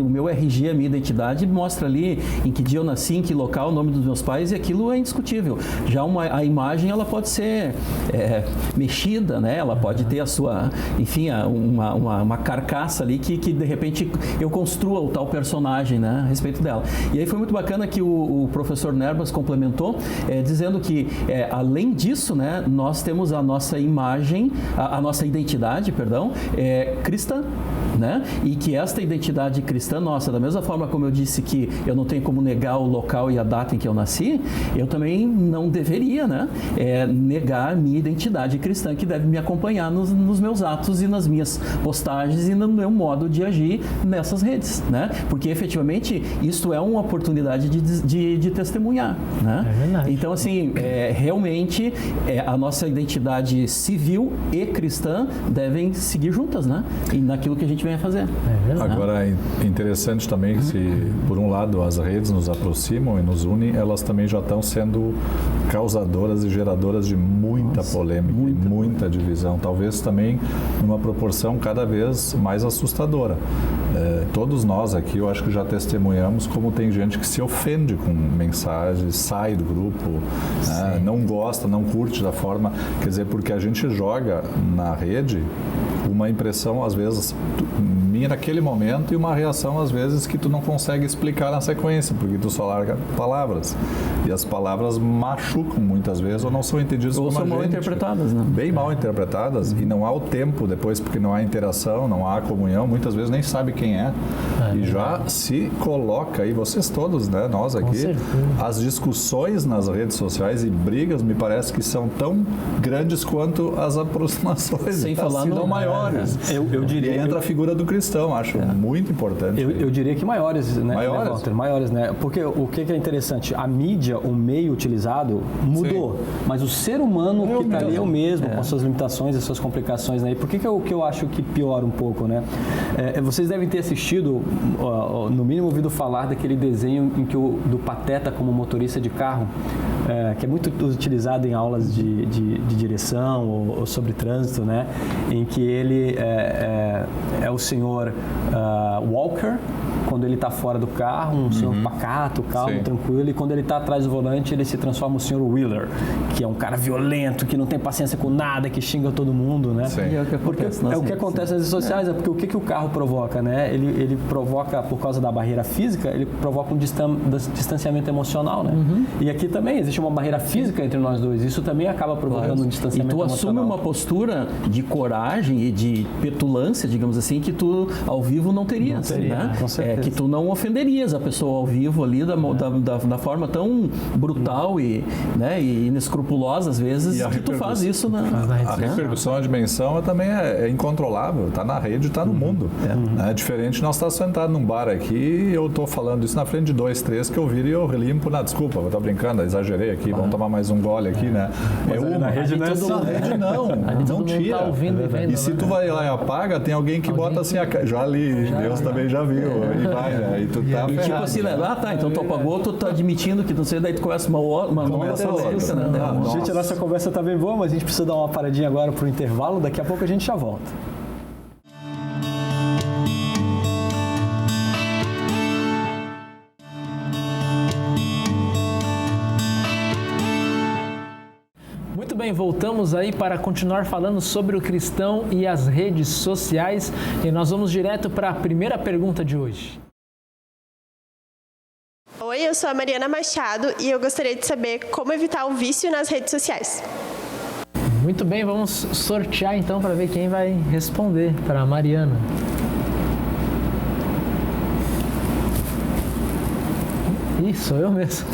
O meu RG, a minha identidade, mostra ali em que dia eu nasci, em que local, o nome dos meus pais, e aquilo é indiscutível. Já a imagem, ela pode ser mexida, né? Ela pode ter a sua, enfim, uma carcaça ali que de repente eu construa o tal personagem, né, a respeito dela. E aí foi muito bacana que o professor Nerbas complementou, dizendo que, além disso, né, nós temos a nossa imagem, a nossa identidade, cristã, né, e que esta identidade cristã nossa, da mesma forma como eu disse que eu não tenho como negar o local e a data em que eu nasci, eu também não deveria, né, negar a minha identidade cristã, que deve me acompanhar nos meus atos e nas minhas postagens e no meu modo de agir nessas redes, né? Porque efetivamente isto é uma oportunidade de testemunhar, né? É verdade. Então, assim, realmente a nossa identidade civil e cristã devem seguir juntas, né? E naquilo que a gente vem a fazer. É verdade. Agora, é interessante também que, se por um lado as redes nos aproximam e nos unem, elas também já estão sendo causadoras e geradoras de muita polêmica, muita divisão, talvez também numa proporção cada vez mais assustadora. Todos nós aqui, eu acho que já testemunhamos como tem gente que se ofende com mensagens, sai do grupo, né? Não gosta, não curte da forma, quer dizer, porque a gente joga na rede uma impressão, às vezes, minha naquele momento, e uma reação, às vezes, que tu não consegue explicar na sequência, porque tu só larga palavras. E as palavras machucam muitas vezes, ou não são entendidas ou como são mal interpretadas, né? Bem mal interpretadas, e não há o tempo depois, porque não há interação, não há comunhão, muitas vezes nem sabe quem é. E já se coloca, e vocês todos, né, nós aqui, as discussões nas redes sociais e brigas, me parece que são tão grandes quanto as aproximações. Sem falar no maiores. Eu diria, e entra a figura do cristão, acho muito importante. Eu diria que maiores, né? Maiores? Né, Walter? Maiores, né? Porque o que é interessante, a mídia, o meio utilizado mudou, mas o ser humano que está ali é o mesmo, com suas limitações e suas complicações, né? E por que eu acho que piora um pouco, né? Vocês devem ter assistido, no mínimo ouvido falar daquele desenho em que do Pateta como motorista de carro, que é muito utilizado em aulas de direção ou sobre trânsito, né? Em que ele é o senhor Walker, quando ele está fora do carro, um senhor pacato, calmo, tranquilo, e quando ele está atrás do volante, ele se transforma no senhor Wheeler, que é um cara violento, que não tem paciência com nada, que xinga todo mundo, né? E é o que acontece nas redes sociais, porque o que o carro provoca, né? Ele provoca, por causa da barreira física, ele provoca um distanciamento emocional, né? E aqui também existe uma barreira física entre nós dois, isso também acaba provocando um distanciamento emocional. E tu assume uma postura de coragem e de petulância, digamos assim, que tu isso ao vivo não teria, Não teria, né? com certeza. Que tu não ofenderias a pessoa ao vivo ali da forma tão brutal e, né, e inescrupulosa às vezes E a que tu faz repercussão. isso A repercussão, a dimensão também é incontrolável, está na rede, está no mundo. É diferente de nós estar sentado num bar aqui e eu estou falando isso na frente de 2, 3 que eu viro e eu limpo, desculpa, eu estou brincando, exagerei aqui, vamos tomar mais um gole aqui, né? na rede não é assim. Na rede não tira. Tá ouvindo e vendo, E se né? tu vai lá e apaga, tem alguém que bota assim, já li, Deus também já viu, e vai, né? E tu tá E tipo ferrado, assim, né? Então tu apagou, tu tá admitindo que não sei, daí tu começa uma nova terceira, né? Gente, a nossa conversa tá bem boa, mas a gente precisa dar uma paradinha agora pro intervalo, daqui a pouco a gente já volta. Muito bem, voltamos aí para continuar falando sobre o cristão e as redes sociais e nós vamos direto para a primeira pergunta de hoje. Oi, eu sou a Mariana Machado e eu gostaria de saber como evitar o vício nas redes sociais. Muito bem, vamos sortear então para ver quem vai responder para a Mariana. Ih, sou eu mesmo.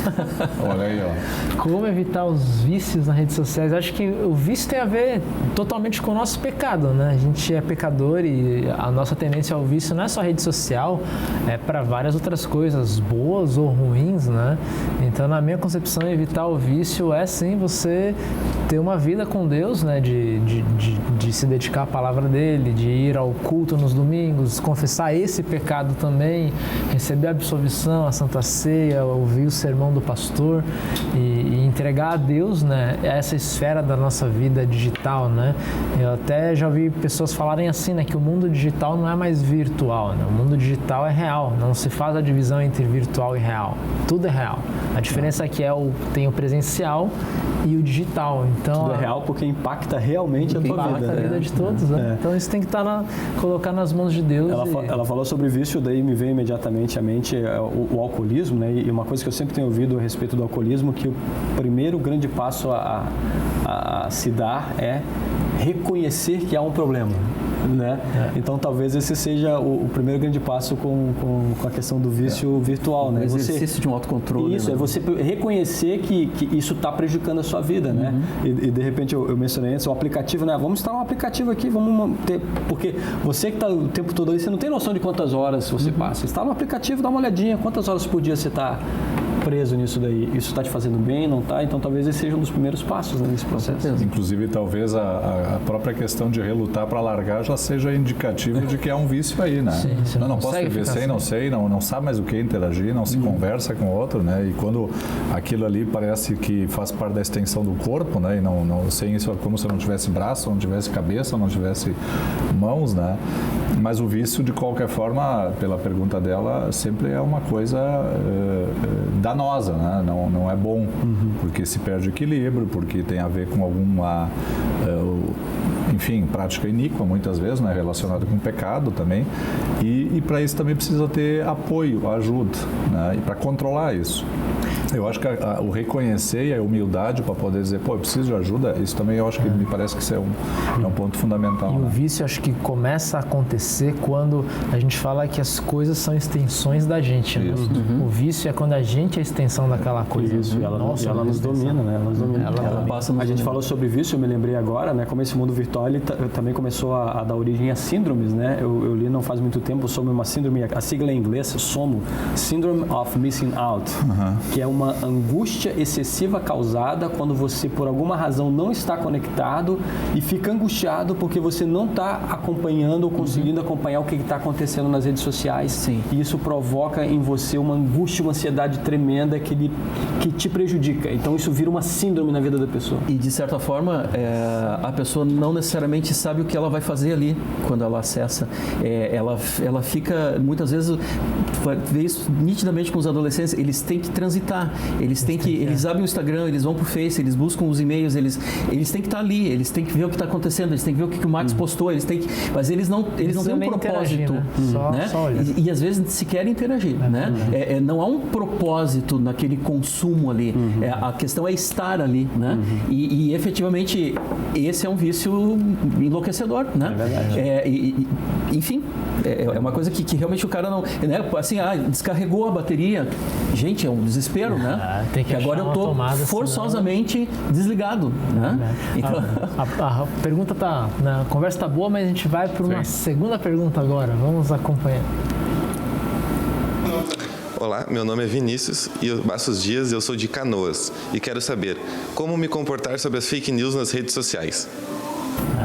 Olha aí, ó. Como evitar os vícios nas redes sociais? Acho que o vício tem a ver totalmente com o nosso pecado, né? A gente é pecador e a nossa tendência ao vício não é só rede social, é para várias outras coisas, boas ou ruins, né? Então, na minha concepção, evitar o vício é sim você ter uma vida com Deus, né? De se dedicar à palavra dele, de ir ao culto nos domingos, confessar esse pecado também, receber a absolvição, a Santa Ceia, ouvir o sermão do pastor e entregar a Deus, né, essa esfera da nossa vida digital, né? Eu até já ouvi pessoas falarem assim, né, que o mundo digital não é mais virtual, né? O mundo digital é real, não se faz a divisão entre virtual e real. Tudo é real. A diferença é que tem o presencial e o digital. Então, Tudo é real porque impacta realmente a tua vida. Impacta a vida de todos, né? Então isso tem que colocar nas mãos de Deus. Ela falou sobre vício, daí me veio imediatamente à mente o alcoolismo, né? E uma coisa que eu sempre tenho ouvido a respeito do alcoolismo, que o primeiro grande passo a se dar é reconhecer que há um problema, né? Então talvez esse seja o primeiro grande passo com a questão do vício virtual, né? O exercício de um autocontrole. Isso, né? é você reconhecer que isso está prejudicando a sua vida, né? E de repente eu mencionei antes, o aplicativo, né? Vamos instalar um aplicativo aqui, vamos ter... Porque você que está o tempo todo ali, você não tem noção de quantas horas você passa. Instala um aplicativo, dá uma olhadinha, quantas horas por dia você está preso nisso daí. Isso está te fazendo bem, não está? Então talvez esse seja um dos primeiros passos, né, nesse processo. Inclusive, talvez a própria questão de relutar para largar já seja indicativo de que há um vício aí, né? Sim, não posso viver sem, não sei, não sabe mais o que interagir, não se conversa com o outro, né? E quando aquilo ali parece que faz parte da extensão do corpo, né? E não sem isso é como se não tivesse braço, não tivesse cabeça, não tivesse mãos, né? Mas o vício, de qualquer forma, pela pergunta dela, sempre é uma coisa danosa, né? Não é bom, porque se perde equilíbrio, porque tem a ver com alguma, enfim, prática iníqua, muitas vezes, né? Relacionada com pecado também. E para isso também precisa ter apoio, ajuda, né? E para controlar isso. Eu acho que o reconhecer e a humildade para poder dizer, eu preciso de ajuda, isso também eu acho que me parece que isso é um ponto fundamental. E né? o vício acho que começa a acontecer quando a gente fala que as coisas são extensões da gente. Né? O vício é quando a gente é a extensão daquela coisa. Isso, e ela nos domina, né? Ela nos domina. Ela passa a gente falou sobre vício, eu me lembrei agora, né? Como esse mundo virtual ele também começou a dar origem a síndromes, né? Eu li não faz muito tempo sobre uma síndrome, a sigla em inglês, SOMO, Syndrome of Missing Out, que é uma angústia excessiva causada quando você, por alguma razão, não está conectado e fica angustiado porque você não está acompanhando ou conseguindo acompanhar o que está acontecendo nas redes sociais. Sim. E isso provoca em você uma angústia, uma ansiedade tremenda que te prejudica. Então, isso vira uma síndrome na vida da pessoa. E, de certa forma, a pessoa não necessariamente sabe o que ela vai fazer ali quando ela acessa. Ela fica, muitas vezes, vê isso nitidamente com os adolescentes, eles têm que transitar. estar, eles abrem o Instagram, eles vão pro Face, eles buscam os e-mails, eles têm que estar ali, eles têm que ver o que está acontecendo, eles têm que ver o que o Max postou, mas eles não têm um propósito, né? né? Só E às vezes se querem interagir, né? Não há um propósito naquele consumo ali, a questão é estar ali, né? E efetivamente esse é um vício enlouquecedor, né? É verdade. Enfim, é uma coisa que realmente o cara não, né? Assim, descarregou a bateria, gente, é um desespero, né? Tem que agora eu tô forçosamente desligado, né? Então... A pergunta a conversa tá boa, mas a gente vai para uma segunda pergunta agora. Vamos acompanhar. Olá, meu nome é Vinícius e Bastos Dias, eu sou de Canoas e quero saber como me comportar sobre as fake news nas redes sociais.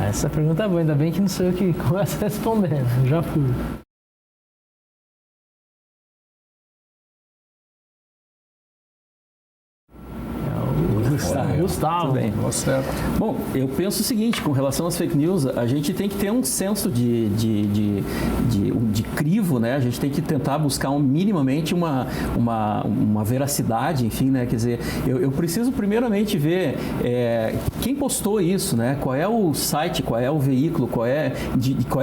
Essa pergunta é boa, ainda bem que não sou eu que começo a responder, eu já fui. Gustavo. Tudo bem. Bom, eu penso o seguinte, com relação às fake news, a gente tem que ter um senso de crivo, né? A gente tem que tentar buscar minimamente uma veracidade, enfim, né? Quer dizer, eu preciso primeiramente ver quem postou isso, né? Qual é o site, qual é o veículo, qual é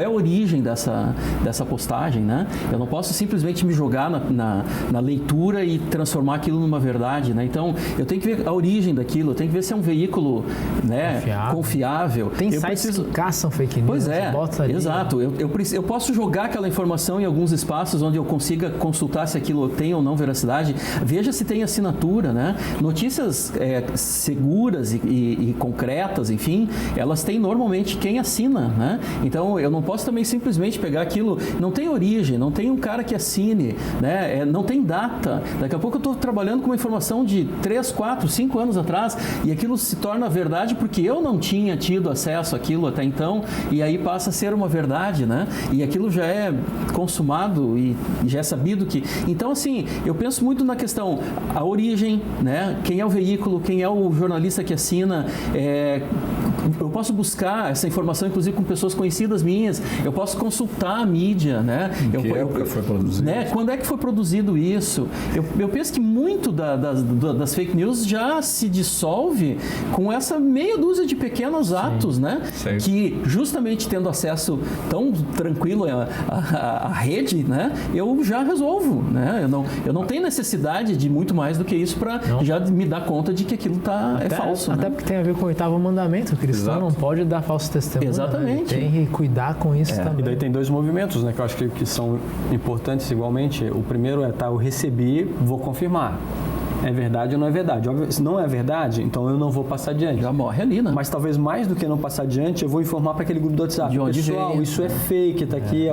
a origem dessa postagem, né? Eu não posso simplesmente me jogar na leitura e transformar aquilo numa verdade, né? Então, eu tenho que ver a origem daquilo, eu tenho que ver se é um veículo, né, confiável. Tem sites que caçam fake news. Pois é, ali, exato. Né? Eu posso jogar aquela informação em alguns espaços onde eu consiga consultar se aquilo tem ou não veracidade. Veja se tem assinatura, né? Notícias seguras e concretas, enfim, elas têm normalmente quem assina, né? Então, eu não posso também simplesmente pegar aquilo, não tem origem, não tem um cara que assine, né? Não tem data. Daqui a pouco eu estou trabalhando com uma informação de 3, 4, 5 anos atrás e aquilo se torna verdade porque eu não tinha tido acesso àquilo até então e aí passa a ser uma verdade, né? E aquilo já é consumado e já é sabido que... Então, assim, eu penso muito na questão, a origem, né? Quem é o veículo, quem é o jornalista que assina, eu posso buscar essa informação, inclusive, com pessoas conhecidas minhas, eu posso consultar a mídia, né? Em que época foi produzido? Né? Quando é que foi produzido isso? Eu penso que muito das fake news já se dissolve com essa meia dúzia de pequenos atos, né? Sim. Que justamente tendo acesso tão tranquilo à rede, né? Eu já resolvo, né? Eu não tenho necessidade de muito mais do que isso para já me dar conta de que aquilo é falso. Até porque tem a ver com o 8º mandamento, o cristão não pode dar falso testemunho. Exatamente. Né? Tem que cuidar com isso também. E daí tem 2 movimentos, né? Que eu acho que são importantes igualmente. O primeiro eu recebi, vou confirmar. É verdade ou não é verdade? Óbvio, se não é verdade, então eu não vou passar adiante. Já morre ali, né? Mas talvez mais do que não passar adiante, eu vou informar para aquele grupo do WhatsApp. De onde pessoal, veio, isso é fake, tá aqui,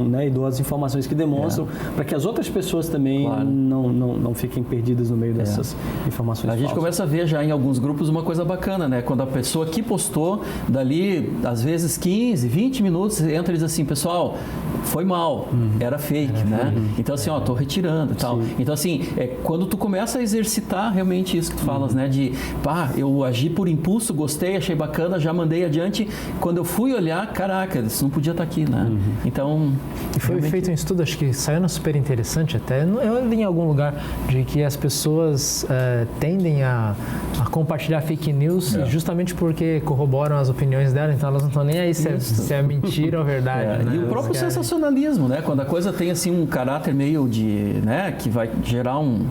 né? E dou as informações que demonstram, para que as outras pessoas também não fiquem perdidas no meio dessas informações falsas. A gente começa a ver já em alguns grupos uma coisa bacana, né? Quando a pessoa que postou, dali, às vezes 15, 20 minutos, entra e diz assim, pessoal, foi mal, era fake, né? Então assim, tô retirando e tal. Então assim, quando tu começa a exercitar realmente isso que tu falas, né? De, eu agi por impulso, gostei, achei bacana, já mandei adiante. Quando eu fui olhar, caraca, isso não podia estar aqui, né? Então... E foi feito um estudo, acho que saiu super interessante até, eu li em algum lugar, de que as pessoas tendem a compartilhar fake news justamente porque corroboram as opiniões dela, então elas não estão nem aí se é mentira ou verdade. Né? E o próprio sensacionalismo, né? Quando a coisa tem assim um caráter meio de, né? Que vai gerar um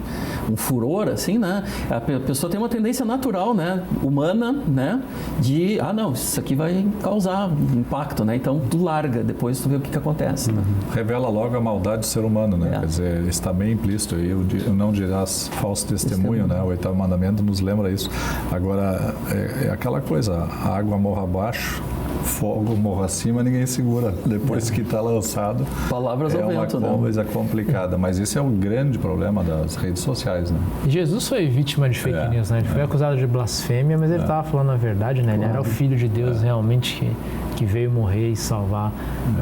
furor, assim, né? A pessoa tem uma tendência natural, né? Humana, né? De, não, isso aqui vai causar impacto, né? Então, tu larga, depois tu vê o que acontece. Né? Revela logo a maldade do ser humano, né? Quer dizer, está bem implícito. Eu não dirás falso testemunho, né? O 8º mandamento nos lembra isso. Agora, é aquela coisa, a água morra abaixo, fogo morro acima, ninguém segura. Depois que está lançado, palavras ao vento, uma coisa complicada. Mas esse é o grande problema das redes sociais, né? Jesus foi vítima de fake news, né? Ele foi acusado de blasfêmia, mas ele estava falando a verdade, né? Ele era o Filho de Deus realmente que veio morrer e salvar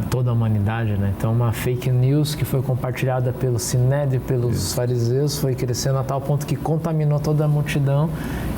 toda a humanidade, né? Então, uma fake news que foi compartilhada pelo Sinédrio, pelos fariseus, foi crescendo a tal ponto que contaminou toda a multidão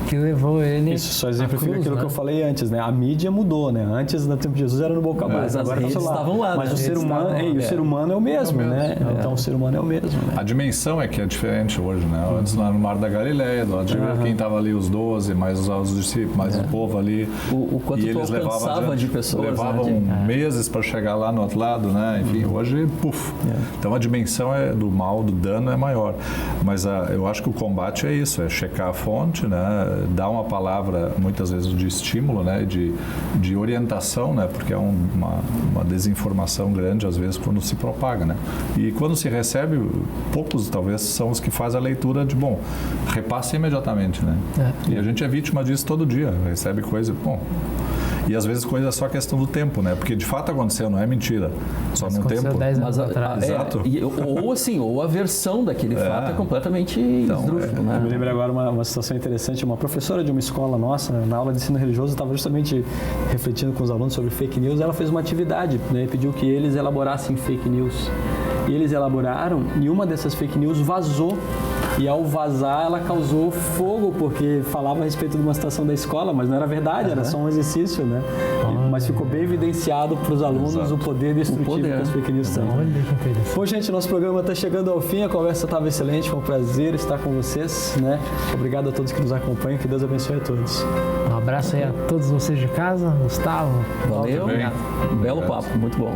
que levou ele. Isso só exemplifica cruz, aquilo né? que eu falei antes, né? A mídia mudou, né? Antes, no tempo de Jesus, era no boca a boca. Mas as Agora redes tá no celular. estavam lá, Mas né? o ser humano, o ser humano é o mesmo, né? Então o ser humano é o mesmo, né? A dimensão é que é diferente hoje, né? Antes lá no Mar da Galileia, do lado de ver quem estava ali, os 12, mais os discípulos, mais o povo ali. O quanto e tu eles alcançava levavam de pessoas. levavam meses para chegar lá no outro lado, né? Enfim, hoje, puf. Então a dimensão do mal, do dano é maior. Mas eu acho que o combate é isso, é checar a fonte, né? Dar uma palavra, muitas vezes, de estímulo, né? De orientação, né? Porque é uma desinformação grande, às vezes, quando se propaga, né? E quando se recebe, poucos, talvez, são os que fazem a leitura de, bom, repasse imediatamente, né? E a gente é vítima disso todo dia, recebe coisa, bom... E às vezes coisa é só questão do tempo, né? Porque de fato aconteceu, não é mentira. Só no tempo. 10 anos atrás. Exato. Ou a versão daquele fato é completamente esdrúxulo, né? Eu me lembrei agora uma situação interessante. Uma professora de uma escola nossa, na aula de ensino religioso, estava justamente refletindo com os alunos sobre fake news. Ela fez uma atividade, né? Pediu que eles elaborassem fake news. E eles elaboraram e uma dessas fake news vazou. E ao vazar, ela causou fogo, porque falava a respeito de uma situação da escola, mas não era verdade, era só um exercício, né? Mas ficou bem evidenciado para os alunos o poder destrutivo que as fake news têm. Olha que interessante. Bom, gente, nosso programa está chegando ao fim, a conversa estava excelente, foi um prazer estar com vocês, né? Obrigado a todos que nos acompanham, que Deus abençoe a todos. Um abraço aí a todos vocês de casa, Gustavo. Valeu. Obrigado. Belo papo, muito bom.